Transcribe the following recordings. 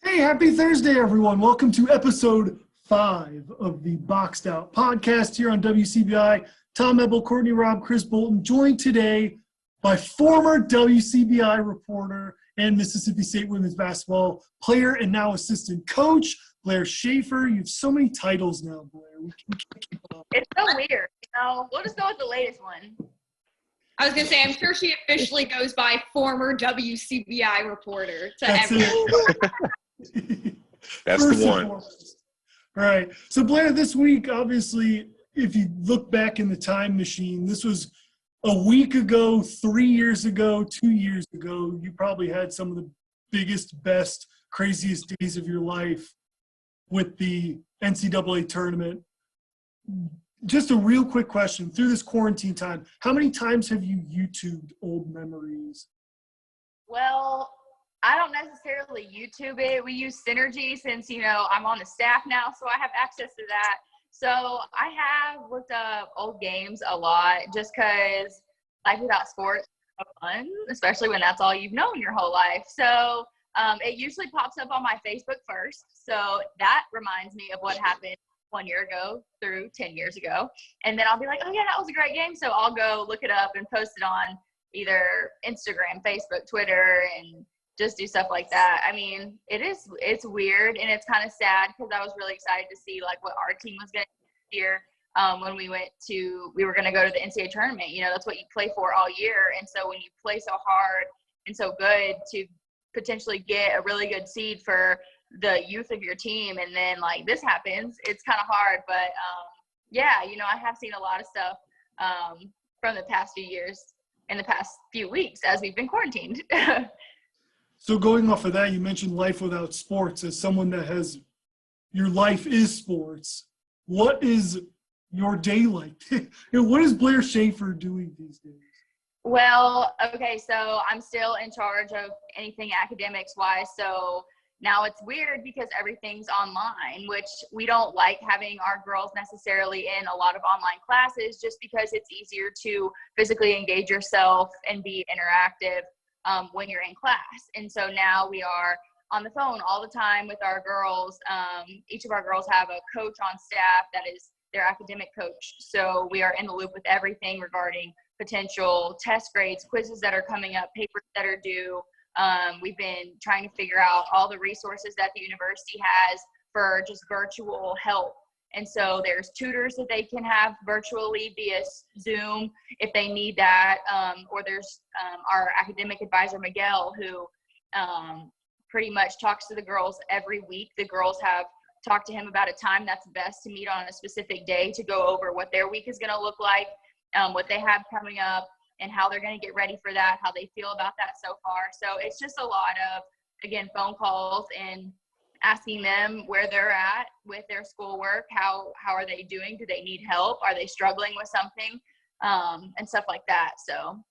Hey, happy Thursday, everyone. Welcome to episode 5 of the Boxed Out podcast here on WCBI. Tom Ebel, Courtney Robb, Chris Bolton, joined today by former WCBI reporter and Mississippi State women's basketball player and now assistant coach, Blair Schaefer. You have so many titles now, Blair. We can't keep up. It's so weird. We'll just go with the latest one. I was going to say, I'm sure she officially goes by former WCBI reporter to That's everyone. That's the one. All right. So, Blair, this week, obviously, if you look back in the time machine, this was a week ago, 3 years ago, 2 years ago. You probably had some of the biggest, best, craziest days of your life with the NCAA tournament. Just a real quick question. Through this quarantine time, how many times have you YouTubed old memories? Well, I don't necessarily YouTube it. We use Synergy since, I'm on the staff now, so I have access to that. So I have looked up old games a lot just because life without sports is fun, especially when that's all you've known your whole life. So it usually pops up on my Facebook first. So that reminds me of what happened 1 year ago through 10 years ago. And then I'll be like, oh yeah, that was a great game. So I'll go look it up and post it on either Instagram, Facebook, Twitter, and just do stuff like that. I mean, it's weird and it's kind of sad because I was really excited to see like what our team was going to do here when we were going to go to the NCAA tournament. That's what you play for all year. And so when you play so hard and so good to potentially get a really good seed for the youth of your team, and then like this happens, it's kind of hard. But I have seen a lot of stuff from the past few years and the past few weeks as we've been quarantined. So going off of that, you mentioned life without sports. As someone that has your life is sports, what is your day like? What is Blair Schaefer doing these days? Well, okay, so I'm still in charge of anything academics wise. So now it's weird because everything's online, which we don't like having our girls necessarily in a lot of online classes just because it's easier to physically engage yourself and be interactive when you're in class. And so now we are on the phone all the time with our girls. Each of our girls have a coach on staff that is their academic coach. So we are in the loop with everything regarding potential test grades, quizzes that are coming up, papers that are due. We've been trying to figure out all the resources that the university has for just virtual help. And so there's tutors that they can have virtually via Zoom if they need that. Or there's our academic advisor, Miguel, who pretty much talks to the girls every week. The girls have talked to him about a time that's best to meet on a specific day to go over what their week is going to look like, what they have coming up, and how they're going to get ready for that, how they feel about that so far. So it's just a lot of, again, phone calls and asking them where they're at with their schoolwork, how are they doing, do they need help, are they struggling with something, and stuff like that. So.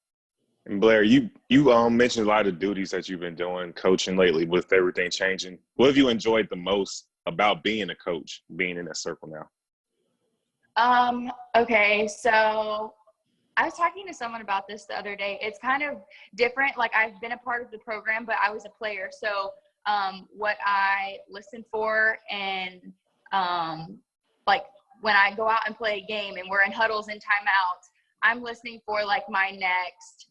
And Blair, you mentioned a lot of duties that you've been doing, coaching lately with everything changing. What have you enjoyed the most about being a coach, being in that circle now? Okay, so I was talking to someone about this the other day. It's kind of different. Like, I've been a part of the program, but I was a player. So what I listen for and like when I go out and play a game and we're in huddles and timeouts, I'm listening for like my next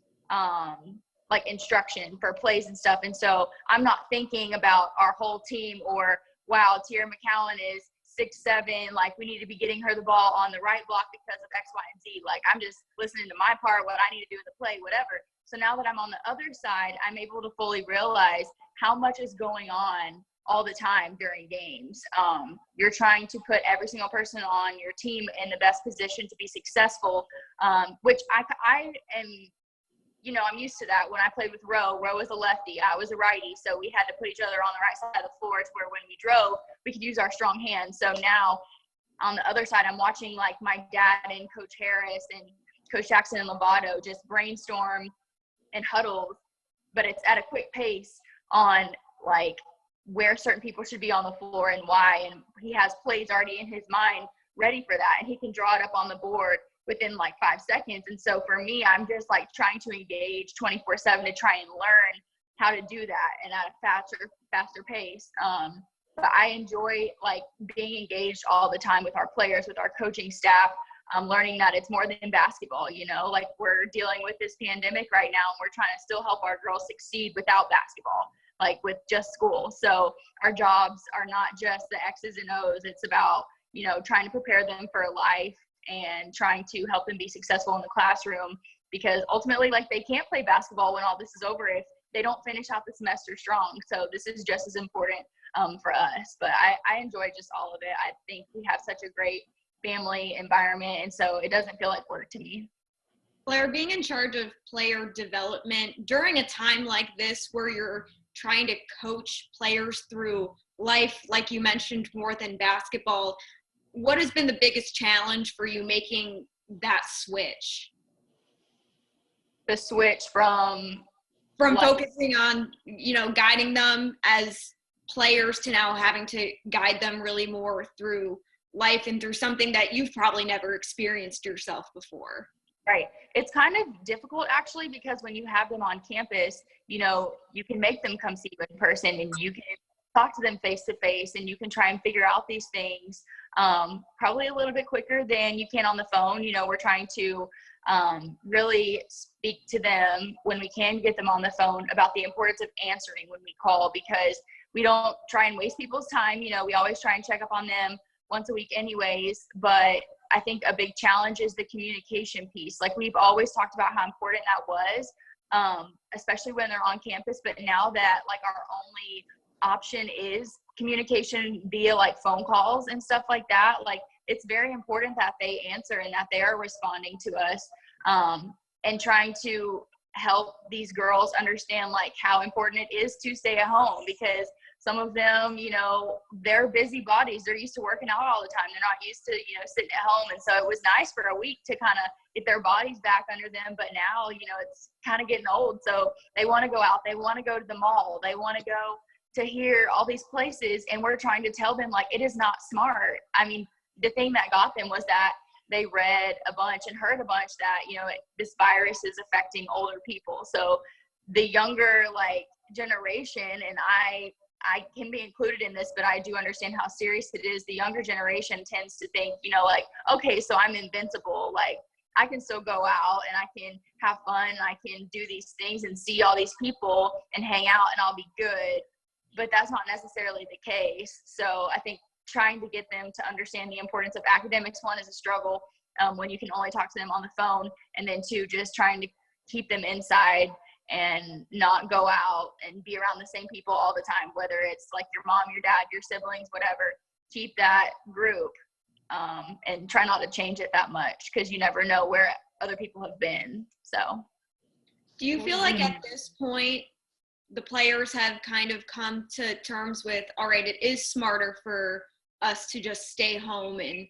like instruction for plays and stuff. And so I'm not thinking about our whole team or, wow, Tierra McCowan is 6'7", like we need to be getting her the ball on the right block because of X, Y, and Z. Like, I'm just listening to my part, what I need to do in the play, whatever. So now that I'm on the other side, I'm able to fully realize how much is going on all the time during games. You're trying to put every single person on your team in the best position to be successful, which I am, I'm used to that. When I played with Roe was a lefty, I was a righty, so we had to put each other on the right side of the floor to where when we drove, we could use our strong hands. So now on the other side, I'm watching like my dad and Coach Harris and Coach Jackson and Lovato just brainstorm and huddles, but it's at a quick pace on like where certain people should be on the floor and why. And he has plays already in his mind ready for that, and he can draw it up on the board within like 5 seconds. And so for me, I'm just like trying to engage 24/7 to try and learn how to do that and at a faster pace. But I enjoy like being engaged all the time with our players, with our coaching staff. Learning that it's more than basketball, you know, like we're dealing with this pandemic right now and we're trying to still help our girls succeed without basketball, like with just school. So our jobs are not just the X's and O's. It's about, you know, trying to prepare them for life and trying to help them be successful in the classroom, because ultimately, like, they can't play basketball when all this is over if they don't finish out the semester strong. So this is just as important for us. But I enjoy just all of it. I think we have such a great family environment, and so it doesn't feel like work to me. Blair, being in charge of player development during a time like this where you're trying to coach players through life, like you mentioned, more than basketball, what has been the biggest challenge for you making that switch? The switch from focusing on, you know, guiding them as players to now having to guide them really more through life and through something that you've probably never experienced yourself before. Right. It's kind of difficult actually, because when you have them on campus, you know, you can make them come see you in person and you can talk to them face to face and you can try and figure out these things probably a little bit quicker than you can on the phone. You know, we're trying to really speak to them when we can get them on the phone about the importance of answering when we call, because we don't try and waste people's time. You know, we always try and check up on them once a week anyways, but I think a big challenge is the communication piece. Like, we've always talked about how important that was, especially when they're on campus, but now that like our only option is communication via like phone calls and stuff like that, like it's very important that they answer and that they are responding to us, and trying to help these girls understand like how important it is to stay at home, because some of them, you know, they're busy bodies. They're used to working out all the time. They're not used to, you know, sitting at home. And so it was nice for a week to kind of get their bodies back under them. But now, you know, it's kind of getting old. So they want to go out. They want to go to the mall. They want to go to hear all these places. And we're trying to tell them, like, it is not smart. I mean, the thing that got them was that they read a bunch and heard a bunch that, you know, this virus is affecting older people. So the younger, like, generation, and I can be included in this, but I do understand how serious it is. The younger generation tends to think, you know, like, okay, so I'm invincible. Like, I can still go out and I can have fun and I can do these things and see all these people and hang out and I'll be good. But that's not necessarily the case. So I think trying to get them to understand the importance of academics, one, is a struggle when you can only talk to them on the phone, and then two, just trying to keep them inside and not go out and be around the same people all the time, whether it's like your mom, your dad, your siblings, whatever. Keep that group and try not to change it that much, because you never know where other people have been. So do you feel like at this point the players have kind of come to terms with, all right, it is smarter for us to just stay home and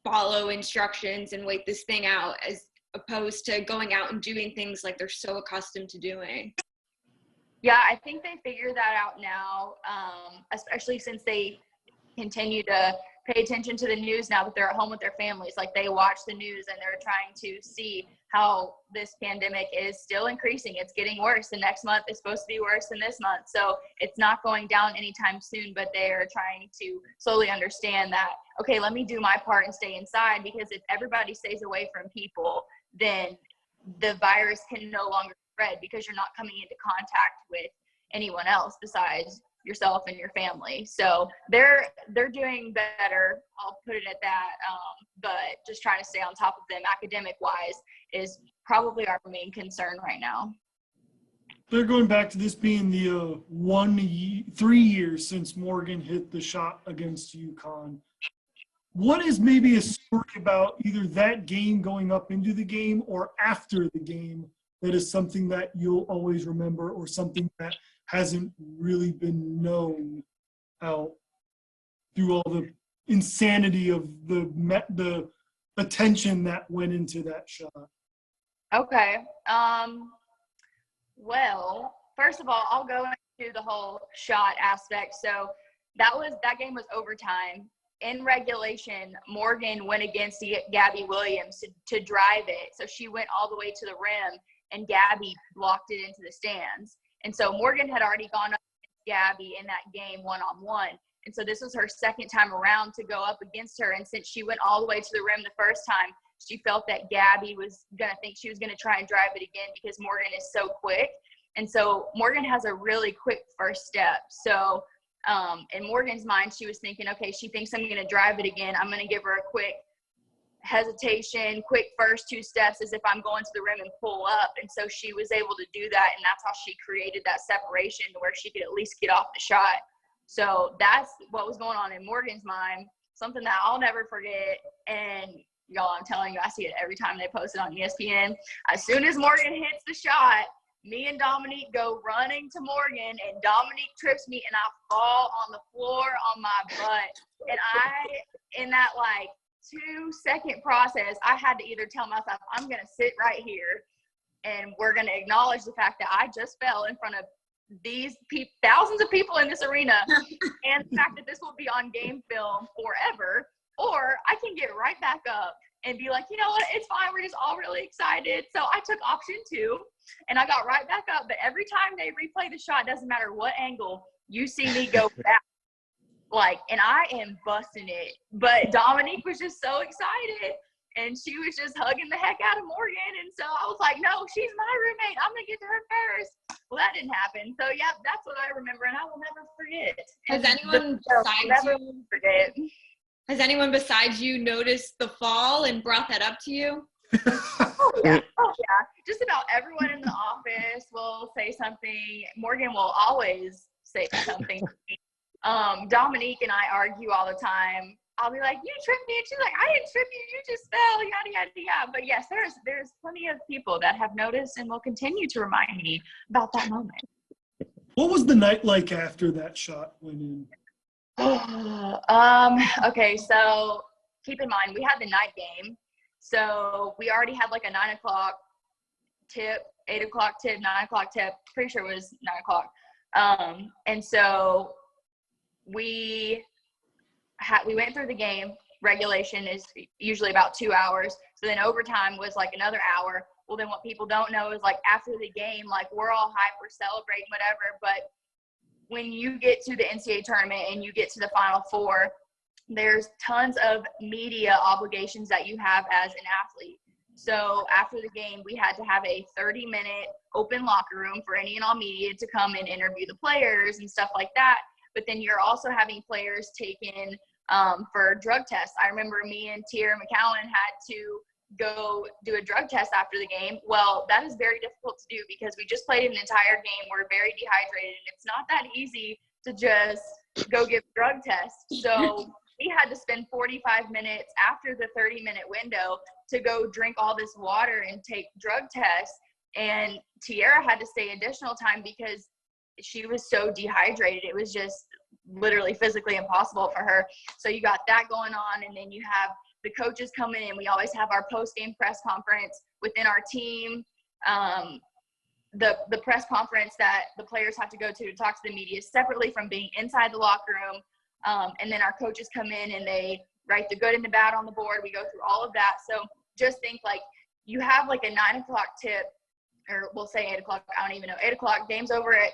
follow instructions and wait this thing out, as opposed to going out and doing things like they're so accustomed to doing? Yeah, I think they figure that out now, especially since they continue to pay attention to the news now that they're at home with their families. Like, they watch the news and they're trying to see how this pandemic is still increasing. It's getting worse. The next month is supposed to be worse than this month. So it's not going down anytime soon, but they're trying to slowly understand that, okay, let me do my part and stay inside, because if everybody stays away from people, then the virus can no longer spread, because you're not coming into contact with anyone else besides yourself and your family. So they're doing better, I'll put it at that, but just trying to stay on top of them academic wise is probably our main concern right now. They're going back to this being the 3 years since Morgan hit the shot against UConn. What is maybe a story about either that game going up into the game or after the game that is something that you'll always remember, or something that hasn't really been known out through all the insanity of the attention that went into that shot? Okay. Well, first of all, I'll go into the whole shot aspect. So that game was overtime. In regulation, Morgan went against Gabby Williams to drive it. So she went all the way to the rim, and Gabby blocked it into the stands. And so Morgan had already gone up against Gabby in that game one-on-one. And so this was her second time around to go up against her. And since she went all the way to the rim the first time, she felt that Gabby was going to think she was going to try and drive it again because Morgan is so quick. And so Morgan has a really quick first step. So in Morgan's mind, she was thinking, okay, she thinks I'm going to drive it again. I'm going to give her a quick hesitation, quick first two steps as if I'm going to the rim and pull up. And so she was able to do that. And that's how she created that separation to where she could at least get off the shot. So that's what was going on in Morgan's mind, something that I'll never forget. And y'all, I'm telling you, I see it every time they post it on ESPN. As soon as Morgan hits the shot, me and Dominique go running to Morgan, and Dominique trips me, and I fall on the floor on my butt. And in that, 2-second process, I had to either tell myself, I'm going to sit right here, and we're going to acknowledge the fact that I just fell in front of these thousands of people in this arena, and the fact that this will be on game film forever, or I can get right back up and be like, you know what, it's fine, we're just all really excited. So I took option 2, and I got right back up. But every time they replay the shot, doesn't matter what angle, you see me go back. And I am busting it. But Dominique was just so excited, and she was just hugging the heck out of Morgan. And so I was like, no, she's my roommate. I'm going to get to her first. Well, that didn't happen. So, yeah, that's what I remember, and I will never forget. Has anyone besides you noticed the fall and brought that up to you? Oh, yeah. Just about everyone in the office will say something. Morgan will always say something. Dominique and I argue all the time. I'll be like, you tripped me. And she's like, I didn't trip you. You just fell, yada, yada, yada. But, yes, there's plenty of people that have noticed and will continue to remind me about that moment. What was the night like after that shot went in? Okay, so keep in mind, we had the night game. So we already had a 9 o'clock tip, 8 o'clock tip, 9 o'clock tip. Pretty sure it was 9 o'clock. And so we went through the game. Regulation is usually about 2 hours. So then overtime was another hour. Well, then what people don't know is after the game, we're all hyped, we're celebrating, whatever. But when you get to the NCAA tournament and you get to the Final Four, there's tons of media obligations that you have as an athlete. So after the game, we had to have a 30-minute open locker room for any and all media to come and interview the players and stuff like that. But then you're also having players taken for drug tests. I remember me and Tier McCowan had to go do a drug test after the game. Well, that is very difficult to do because we just played an entire game. We're very dehydrated, and it's not that easy to just go give a drug test. So we had to spend 45 minutes after the 30-minute window to go drink all this water and take drug tests. And Tiara had to stay additional time because she was so dehydrated. It was just literally physically impossible for her. So you got that going on, and then you have the coaches coming in. We always have our post-game press conference within our team. The press conference that the players have to go to talk to the media separately from being inside the locker room. And then our coaches come in and they write the good and the bad on the board. We go through all of that. So just think you have a 9 o'clock tip, or we'll say 8 o'clock. I don't even know. 8 o'clock, game's over at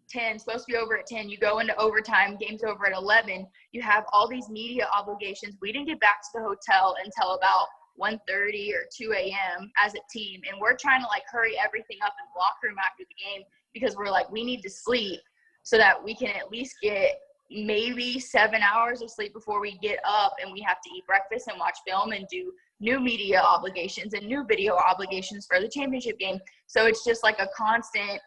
10, supposed to be over at 10. You go into overtime, game's over at 11. You have all these media obligations. We didn't get back to the hotel until about 1:30 or 2 a.m. as a team. And we're trying to hurry everything up in the locker room after the game because we're we need to sleep so that we can at least get maybe 7 hours of sleep before we get up, and we have to eat breakfast and watch film and do new media obligations and new video obligations for the championship game. So it's just a constant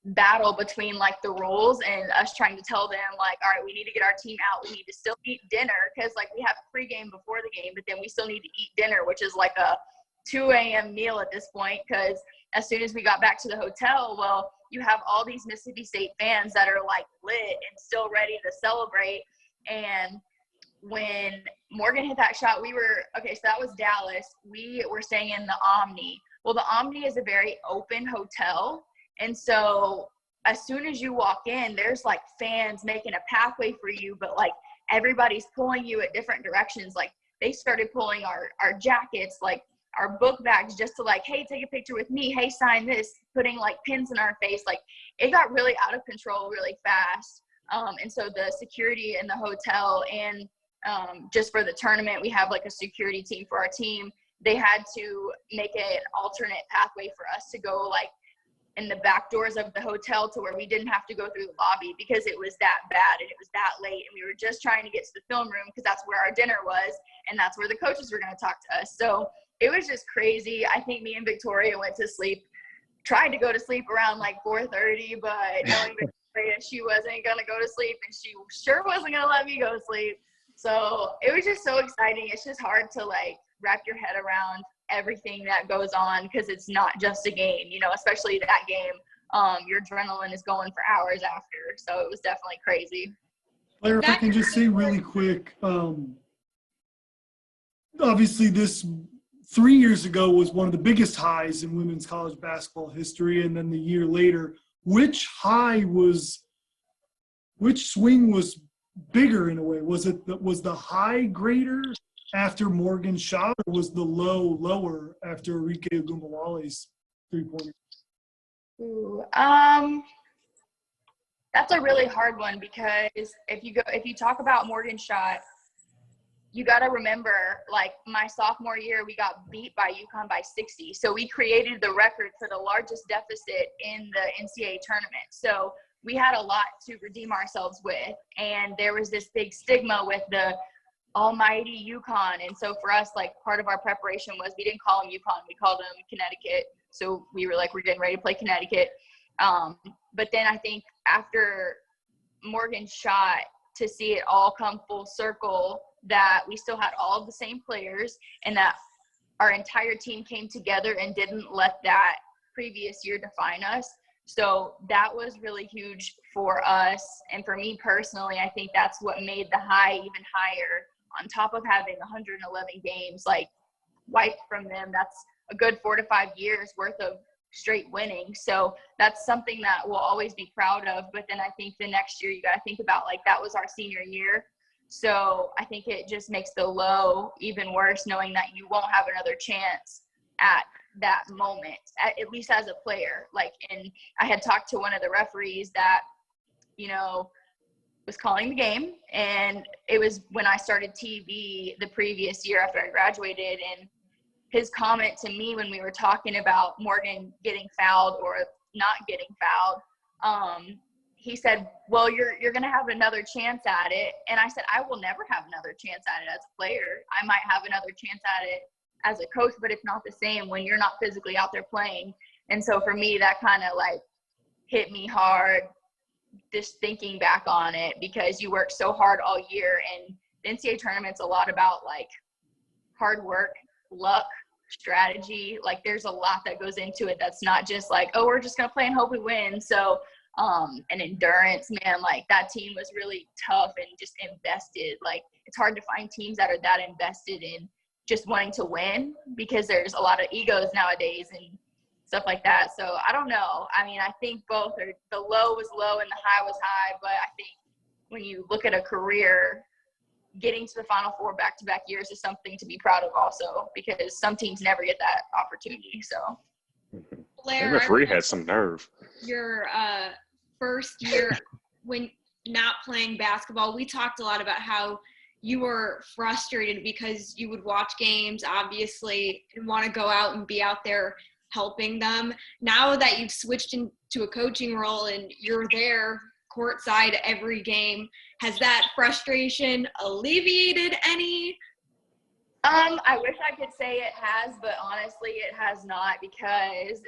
battle between the rules and us trying to tell them all right, we need to get our team out. We need to still eat dinner because we have pregame before the game, but then we still need to eat dinner, which is a 2 a.m. meal at this point, because as soon as we got back to the hotel, well, you have all these Mississippi State fans that are lit and still ready to celebrate. And when Morgan hit that shot, so that was Dallas. We were staying in the Omni. Well, the Omni is a very open hotel. And so as soon as you walk in, there's fans making a pathway for you, but everybody's pulling you at different directions. They started pulling our jackets. our book bags just to like, hey, take a picture with me. Hey, sign this, putting like pins in our face. Like it got really out of control really fast. And so the security in the hotel and just for the tournament, we have like a security team for our team. They had to make an alternate pathway for us to go like in the back doors of the hotel to where we didn't have to go through the lobby because it was that bad and it was that late. And we were just trying to get to the film room because that's where our dinner was and that's where the coaches were going to talk to us. So it was just crazy. I think me and Victoria went to sleep, tried to go to sleep around like 4:30, but knowing Victoria, she wasn't going to go to sleep and she sure wasn't going to let me go to sleep. So it was just so exciting. It's just hard to like wrap your head around everything that goes on because it's not just a game, you know, especially that game. Your adrenaline is going for hours after. So it was definitely crazy. Blair, if I can just say really quick, obviously this 3 years ago was one of the biggest highs in women's college basketball history. And then the year later, which swing was bigger in a way? Was the high greater after Morgan shot, or was the low lower after Arike Ogunbowale's three-pointer? That's a really hard one because if you talk about Morgan shot, you got to remember, like my sophomore year, we got beat by UConn by 60. So we created the record for the largest deficit in the NCAA tournament. So we had a lot to redeem ourselves with. And there was this big stigma with the almighty UConn. And so for us, like part of our preparation was we didn't call them UConn, we called them Connecticut. So we were like, we're getting ready to play Connecticut. But then I think after Morgan shot, to see it all come full circle, that we still had all of the same players and that our entire team came together and didn't let that previous year define us. So that was really huge for us. And for me personally, I think that's what made the high even higher. On top of having 111 games like wiped from them, that's a good 4 to 5 years worth of straight winning. So that's something that we'll always be proud of. But then I think the next year you got to think about like that was our senior year. So I think it just makes the low even worse, knowing that you won't have another chance at that moment, at least as a player. Like, and I had talked to one of the referees that, you know, was calling the game, and it was when I started TV the previous year after I graduated, and his comment to me when we were talking about Morgan getting fouled or not getting fouled, he said, well, you're going to have another chance at it. And I said, I will never have another chance at it as a player. I might have another chance at it as a coach, but it's not the same when you're not physically out there playing. And so for me, that kind of like hit me hard just thinking back on it, because you work so hard all year, and the NCAA tournament's a lot about like hard work, luck, strategy. Like there's a lot that goes into it. That's not just like, oh, we're just going to play and hope we win. So, and endurance, man, like that team was really tough and just invested. Like it's hard to find teams that are that invested in just wanting to win, because there's a lot of egos nowadays and stuff like that. So I don't know. I mean, I think both are, the low was low and the high was high, but I think when you look at a career, getting to the Final Four back-to-back years is something to be proud of also, because some teams never get that opportunity. So Blair, the referee had some nerve. Your first year when not playing basketball, we talked a lot about how you were frustrated because you would watch games, obviously, and want to go out and be out there helping them. Now that you've switched into a coaching role and you're there courtside every game, has that frustration alleviated any? I wish I could say it has, but honestly it has not, because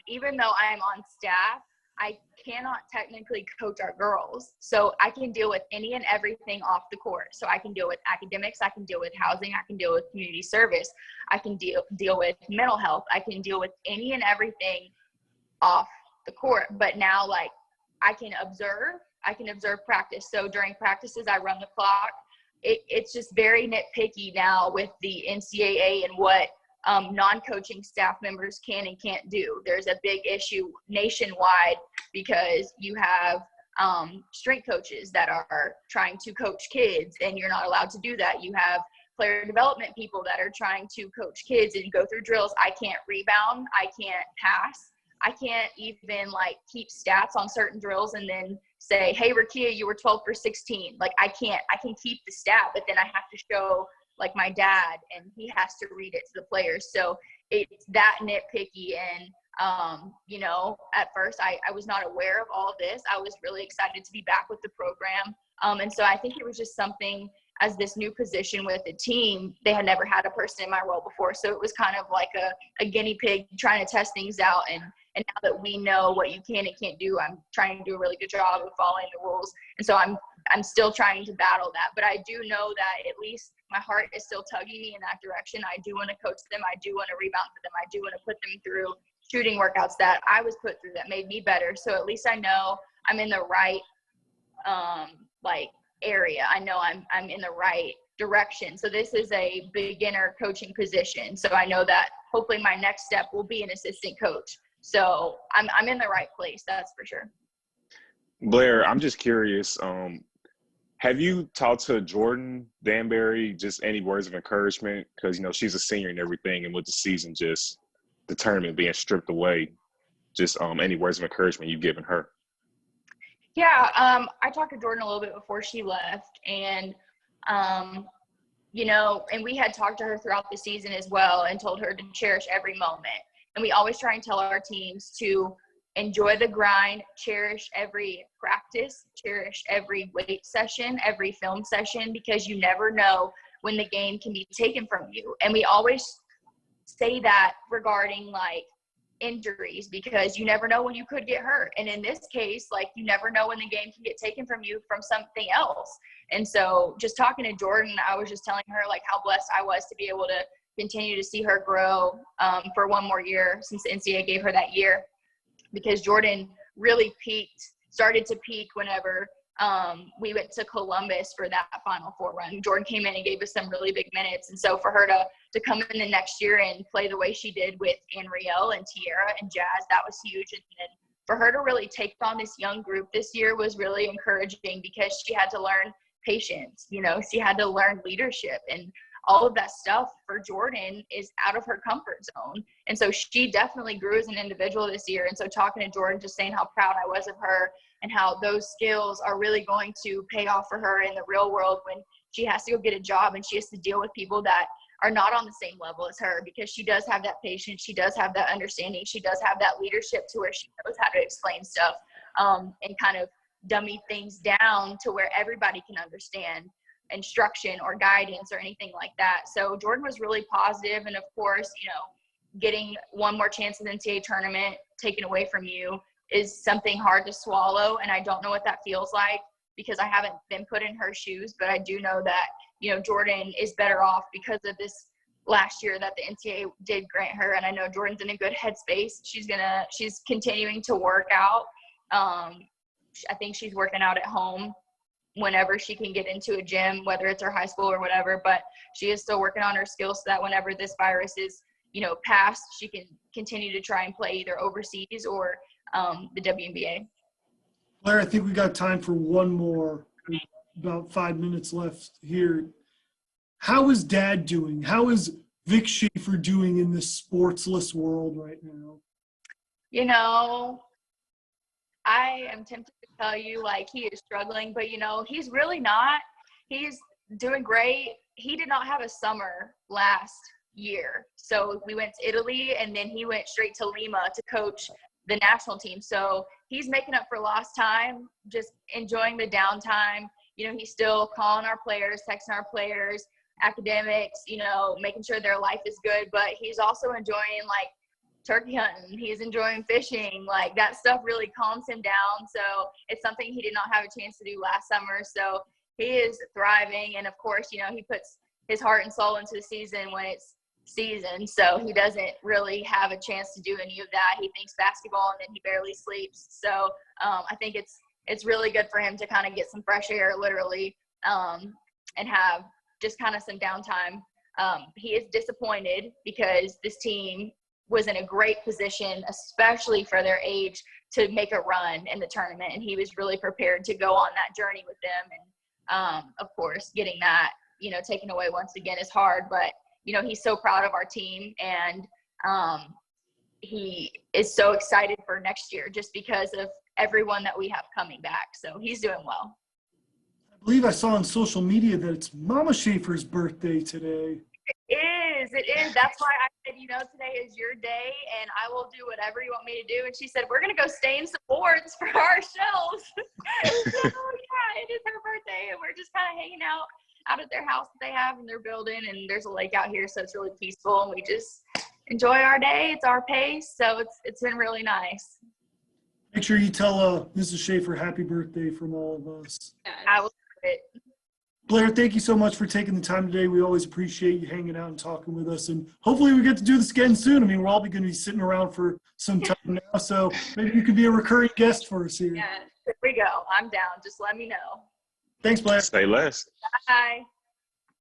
even though I am on staff, I cannot technically coach our girls. So I can deal with any and everything off the court. So I can deal with academics, I can deal with housing, I can deal with community service, I can deal with mental health, I can deal with any and everything off the court. But now, like, I can observe practice. So during practices, I run the clock. It's just very nitpicky now with the NCAA and what non-coaching staff members can and can't do. There's a big issue nationwide because you have strength coaches that are trying to coach kids, and you're not allowed to do that. You have player development people that are trying to coach kids and go through drills. I can't rebound. I can't pass. I can't even like keep stats on certain drills and then say, hey, Rakia, you were 12 for 16. Like I can keep the stat, but then I have to show like my dad and he has to read it to the players. So it's that nitpicky. And, you know, at first I was not aware of all of this. I was really excited to be back with the program. And so I think it was just something as this new position with the team, they had never had a person in my role before. So it was kind of like a guinea pig trying to test things out. And now that we know what you can and can't do, I'm trying to do a really good job of following the rules. And so I'm still trying to battle that. But I do know that at least my heart is still tugging me in that direction. I do want to coach them. I do want to rebound for them. I do want to put them through shooting workouts that I was put through that made me better. So at least I know I'm in the right area. I know I'm in the right direction. So this is a beginner coaching position. So I know that hopefully my next step will be an assistant coach. So I'm in the right place, that's for sure. Blair, I'm just curious. Have you talked to Jordan Danbury, just any words of encouragement? Because, you know, she's a senior and everything, and with the season just the tournament being stripped away, just any words of encouragement you've given her? Yeah, I talked to Jordan a little bit before she left, and, you know, and we had talked to her throughout the season as well and told her to cherish every moment. And we always try and tell our teams to enjoy the grind, cherish every practice, cherish every weight session, every film session, because you never know when the game can be taken from you. And we always say that regarding like injuries, because you never know when you could get hurt. And in this case, like you never know when the game can get taken from you from something else. And so just talking to Jordan, I was just telling her like how blessed I was to be able to continue to see her grow for one more year since the NCAA gave her that year, because Jordan really started to peak whenever we went to Columbus for that Final Four run. Jordan came in and gave us some really big minutes. And so for her to come in the next year and play the way she did with Anrielle and Tiara and Jazz, that was huge. And then for her to really take on this young group this year was really encouraging, because she had to learn patience, you know, she had to learn leadership, and all of that stuff for Jordan is out of her comfort zone. And so she definitely grew as an individual this year. And so talking to Jordan, just saying how proud I was of her and how those skills are really going to pay off for her in the real world when she has to go get a job and she has to deal with people that are not on the same level as her, because she does have that patience. She does have that understanding. She does have that leadership to where she knows how to explain stuff and kind of dummy things down to where everybody can understand instruction or guidance or anything like that. So Jordan was really positive. And of course, you know, getting one more chance in the NCAA tournament taken away from you is something hard to swallow. And I don't know what that feels like, because I haven't been put in her shoes, but I do know that, you know, Jordan is better off because of this last year that the NCAA did grant her. And I know Jordan's in a good headspace. She's continuing to work out. I think she's working out at home whenever she can get into a gym, whether it's her high school or whatever, but she is still working on her skills so that whenever this virus is, you know, passed, she can continue to try and play either overseas or the WNBA. Blair, I think we got time for one more. About 5 minutes left here. How is Dad doing? How is Vic Schaefer doing in this sportsless world right now? You know, I am tempted to tell you like he is struggling, but you know, he's really not. He's doing great. He did not have a summer last year. So we went to Italy and then he went straight to Lima to coach the national team. So he's making up for lost time, just enjoying the downtime. You know, he's still calling our players, texting our players, academics, you know, making sure their life is good, but he's also enjoying like turkey hunting. He's enjoying fishing. Like that stuff really calms him down. So it's something he did not have a chance to do last summer. So he is thriving. And of course, you know, he puts his heart and soul into the season when it's season. So he doesn't really have a chance to do any of that. He thinks basketball and then he barely sleeps. So I think it's really good for him to kind of get some fresh air, literally, and have just kind of some downtime. He is disappointed because this team was in a great position, especially for their age, to make a run in the tournament. And he was really prepared to go on that journey with them. And of course, getting that, taken away once again is hard, but, he's so proud of our team, and he is so excited for next year just because of everyone that we have coming back. So he's doing well. I believe I saw on social media that it's Mama Schaefer's birthday today. It is. That's why I said, today is your day, and I will do whatever you want me to do. And she said, we're going to go stain some boards for our shelves. So, yeah, it is her birthday, and we're just kind of hanging out at their house that they have in their building, and there's a lake out here, so it's really peaceful, and we just enjoy our day. It's our pace, so it's been really nice. Make sure you tell Mrs. Schaefer happy birthday from all of us. I will do it. Blair, thank you so much for taking the time today. We always appreciate you hanging out and talking with us. And hopefully we get to do this again soon. I mean, we're all going to be sitting around for some time now. So maybe you could be a recurring guest for us here. Yeah, here we go. I'm down. Just let me know. Thanks, Blair. Stay blessed. Bye.